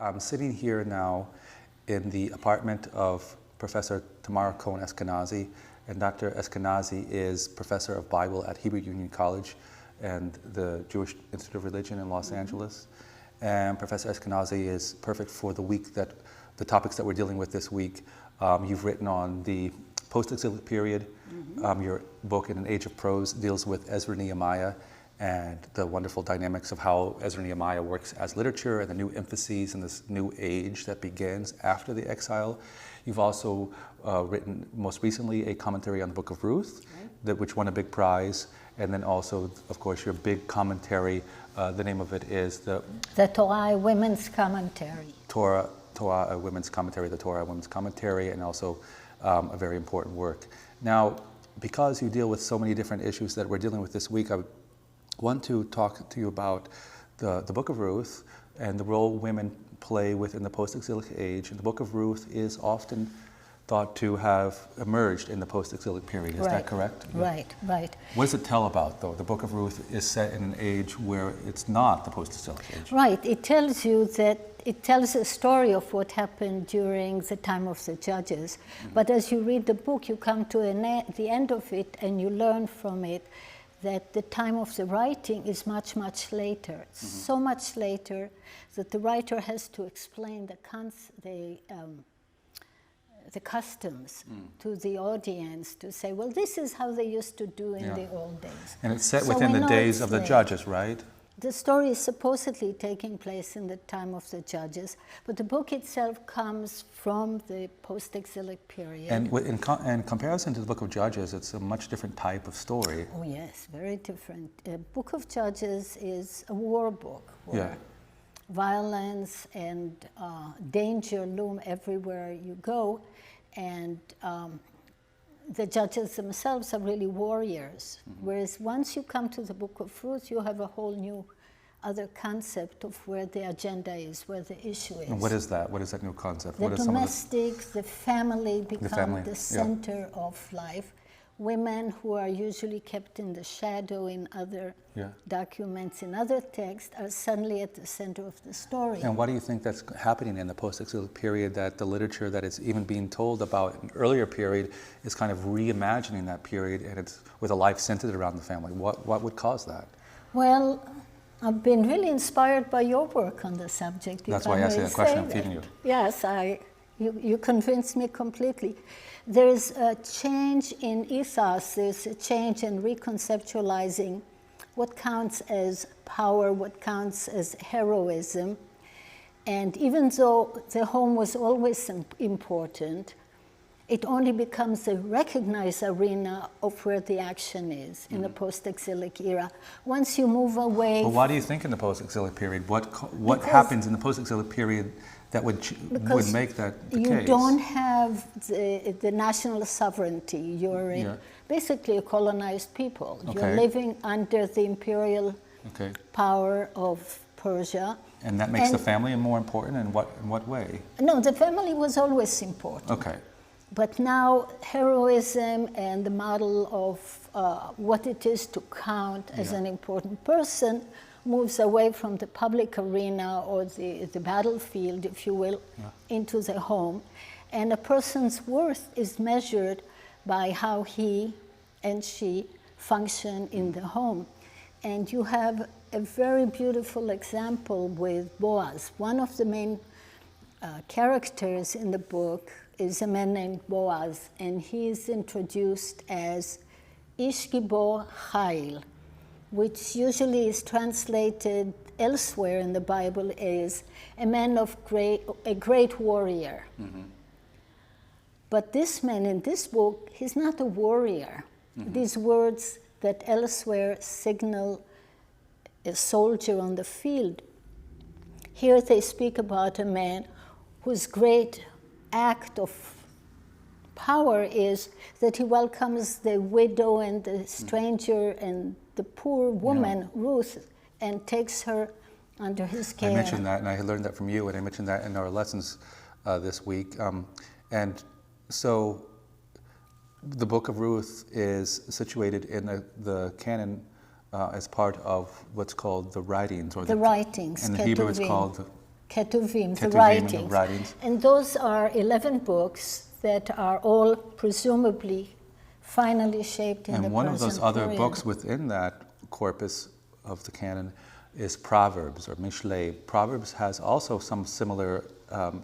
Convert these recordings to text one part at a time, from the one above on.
I'm sitting here now in the apartment of Professor Tamara Cohn Eskenazi, and Dr. Eskenazi is Professor of Bible at Hebrew Union College and the Jewish Institute of Religion in Los Angeles. And Professor Eskenazi is perfect for the topics that we're dealing with this week. You've written on the post-exilic period. Your book, In an Age of Prose, deals with Ezra Nehemiah and the wonderful dynamics of how Ezra Nehemiah works as literature and the new emphases in this new age that begins after the exile. You've also written, most recently, a commentary on the Book of Ruth, which won a big prize, and then also, of course, your big commentary. The name of it is the Torah, a Women's Commentary. Torah, a Women's Commentary, the Torah, a Women's Commentary, and also a very important work. Now, because you deal with so many different issues that we're dealing with this week, I want to talk to you about the Book of Ruth and the role women play within the post-exilic age. And the Book of Ruth is often thought to have emerged in the post-exilic period. Is that correct? Right. What does it tell about, though? The Book of Ruth is set in an age where it's not the post-exilic age. Right. It tells you that it tells a story of what happened during the time of the judges. But as you read the book, you come to the end of it and you learn from it that the time of the writing is much, much later. So much later that the writer has to explain the customs to the audience, to say, well, this is how they used to do in the old days. And it's set within the days of the judges, right? The story is supposedly taking place in the time of the judges, but the book itself comes from the post-exilic period. And in comparison to the Book of Judges, it's a much different type of story. Oh yes, very different. Book of Judges is a war book where violence and danger loom everywhere you go, and the judges themselves are really warriors. Whereas once you come to the Book of Ruth, you have a whole new other concept of where the agenda is, where the issue is. And what is that? What is that new concept? The domestic, the family become the center of life. Women who are usually kept in the shadow in other documents, in other texts, are suddenly at the center of the story. And why do you think that's happening in the post-exilic period, that the literature that is even being told about an earlier period is kind of reimagining that period, and it's with a life centered around the family? What would cause that? Well, I've been really inspired by your work on the subject. That's why I asked you that question. I'm feeding you. Yes, you convinced me completely. There's a change in ethos, there's a change in reconceptualizing what counts as power, what counts as heroism. And even though the home was always important, it only becomes a recognized arena of where the action is in the post-exilic era. Once you move away... But why do you think in the post-exilic period? What happens in the post-exilic period that would make that the case? You don't have the national sovereignty. You're basically a colonized people. You're living under the imperial power of Persia. And that makes the family more important in what way? No, the family was always important. Okay. But now heroism and the model of what it is to count as an important person moves away from the public arena or the battlefield, if you will, into the home. And a person's worth is measured by how he and she function in the home. And you have a very beautiful example with Boaz. One of the main characters in the book is a man named Boaz, and he is introduced as Ish Gibor Chayil, which usually is translated elsewhere in the Bible as a man of a great warrior. But this man in this book, he's not a warrior. These words that elsewhere signal a soldier on the field, here they speak about a man whose great act of power is that he welcomes the widow and the stranger and the poor woman, Ruth, and takes her under his care. I mentioned that, and I learned that from you, and I mentioned that in our lessons this week. And so the Book of Ruth is situated in the canon as part of what's called the writings. Or the writings. In the Hebrew it's called Ketuvim, the Ketuvim, the writings. writings. And those are 11 books that are all presumably finally shaped in the present And one of those other period. books within that corpus of the canon is Proverbs, or Mishlei. Proverbs has also some similar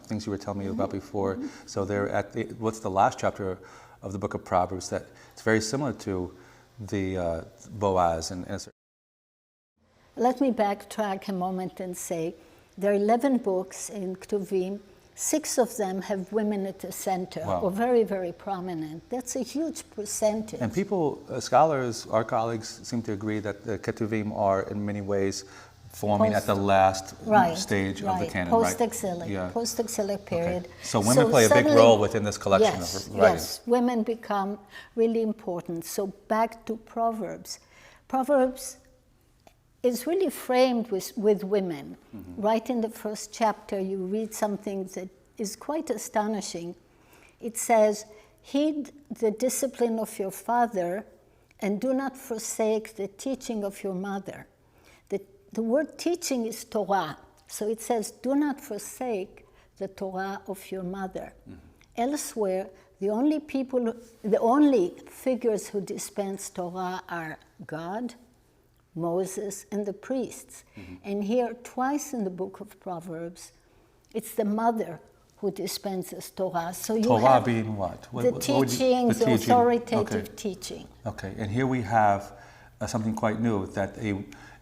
things you were telling me about before. So they're at what's the last chapter of the book of Proverbs that it's very similar to the Boaz and Esther. Let me backtrack a moment and say there are 11 books in Ketuvim. 6 of them have women at the center, Wow. or very, very prominent. That's a huge percentage. And people, scholars, our colleagues seem to agree that the Ketuvim are in many ways forming at the last stage of the canon, Post-exilic, Yeah. post-exilic period. Okay. So women play a big role within this collection yes, of writings. Yes, women become really important. So back to Proverbs. Proverbs is really framed with women. Mm-hmm. Right in the first chapter, you read something that is quite astonishing. It says, "Heed the discipline of your father, and do not forsake the teaching of your mother." The word teaching is Torah. So it says, do not forsake the Torah of your mother. Mm-hmm. Elsewhere, the only figures who dispense Torah are God, Moses, and the priests. Mm-hmm. And here, twice in the book of Proverbs, it's the mother who dispenses Torah. So you Torah have being what? The teaching, the authoritative teaching. Okay, and here we have something quite new, that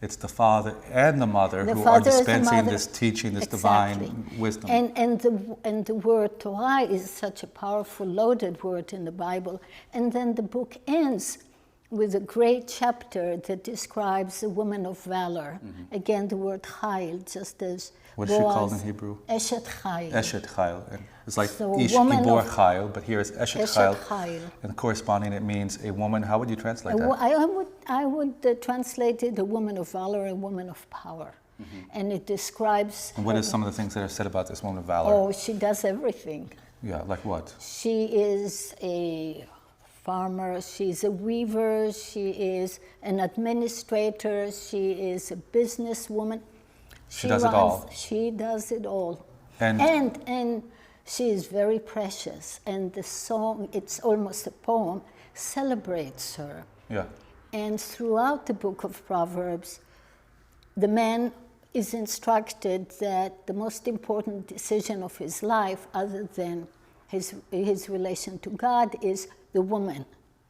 it's the father and the mother who are dispensing this teaching, this divine wisdom. And the word Torah is such a powerful, loaded word in the Bible. And then the book ends with a great chapter that describes a woman of valor. Mm-hmm. Again, the word chayil, just as what is she called in Hebrew? Eshet chayil. Eshet chayil. And it's like so ish gibor chayil, but here it's Eshet chayil. And corresponding, it means a woman. How would you translate that? I would translate it a woman of valor, a woman of power. Mm-hmm. And it describes... And what is some of the things that are said about this woman of valor? Oh, she does everything. Yeah, like what? She is a farmer, she's a weaver, she is an administrator, she is a businesswoman. She does it all. She does it all. And she is very precious. And the song, it's almost a poem, celebrates her. Yeah. And throughout the book of Proverbs, the man is instructed that the most important decision of his life, other than his relation to God, is the woman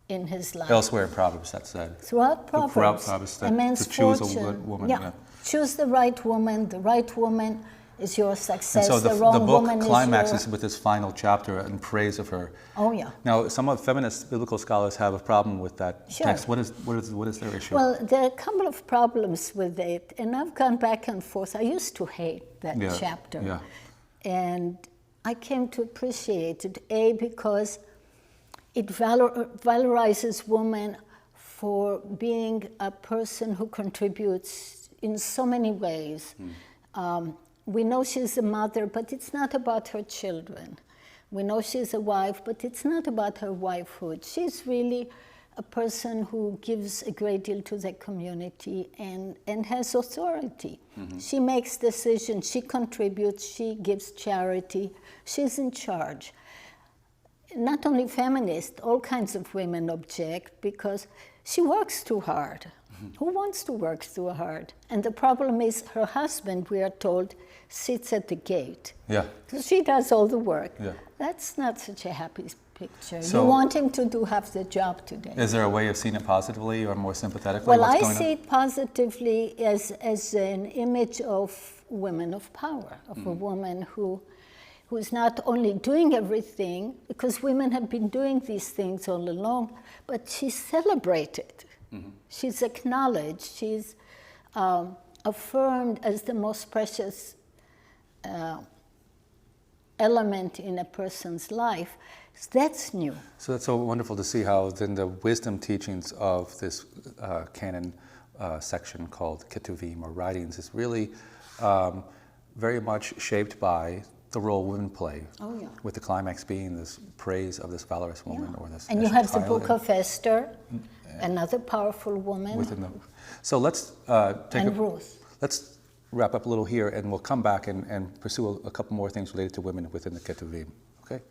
in his life. Elsewhere in Proverbs, that's said. Throughout Proverbs, a man's to choose a good woman. Yeah. Choose the right woman. The right woman is your success. And so the wrong woman book climaxes with this final chapter in praise of her. Oh yeah. Now, some of feminist biblical scholars have a problem with that text. What is their issue? Well, there are a couple of problems with it, and I've gone back and forth. I used to hate that chapter. Yeah. And I came to appreciate it, because it valorizes women for being a person who contributes in so many ways. We know she's a mother, but it's not about her children. We know she's a wife, but it's not about her wifehood. She's really a person who gives a great deal to the community and has authority. Mm-hmm. She makes decisions, she contributes, she gives charity, she's in charge. Not only feminists, all kinds of women object because she works too hard. Mm-hmm. Who wants to work too hard? And the problem is her husband, we are told, sits at the gate. Yeah. So she does all the work. Yeah. That's not such a happy picture. So you want him to do half the job today. Is there a way of seeing it positively or more sympathetically? Well, I see it positively as an image of women of power, of a woman who's not only doing everything, because women have been doing these things all along, but she's celebrated. Mm-hmm. She's acknowledged. She's affirmed as the most precious element in a person's life. So that's new. So that's so wonderful to see how then the wisdom teachings of this canon section called Ketuvim, or writings, is really very much shaped by the role women play. Oh, yeah. With the climax being this praise of this valorous woman, or this. And you have the book of Esther, another powerful woman. So let's take Ruth. Let's wrap up a little here, and we'll come back and pursue a couple more things related to women within the Ketuvim. Okay?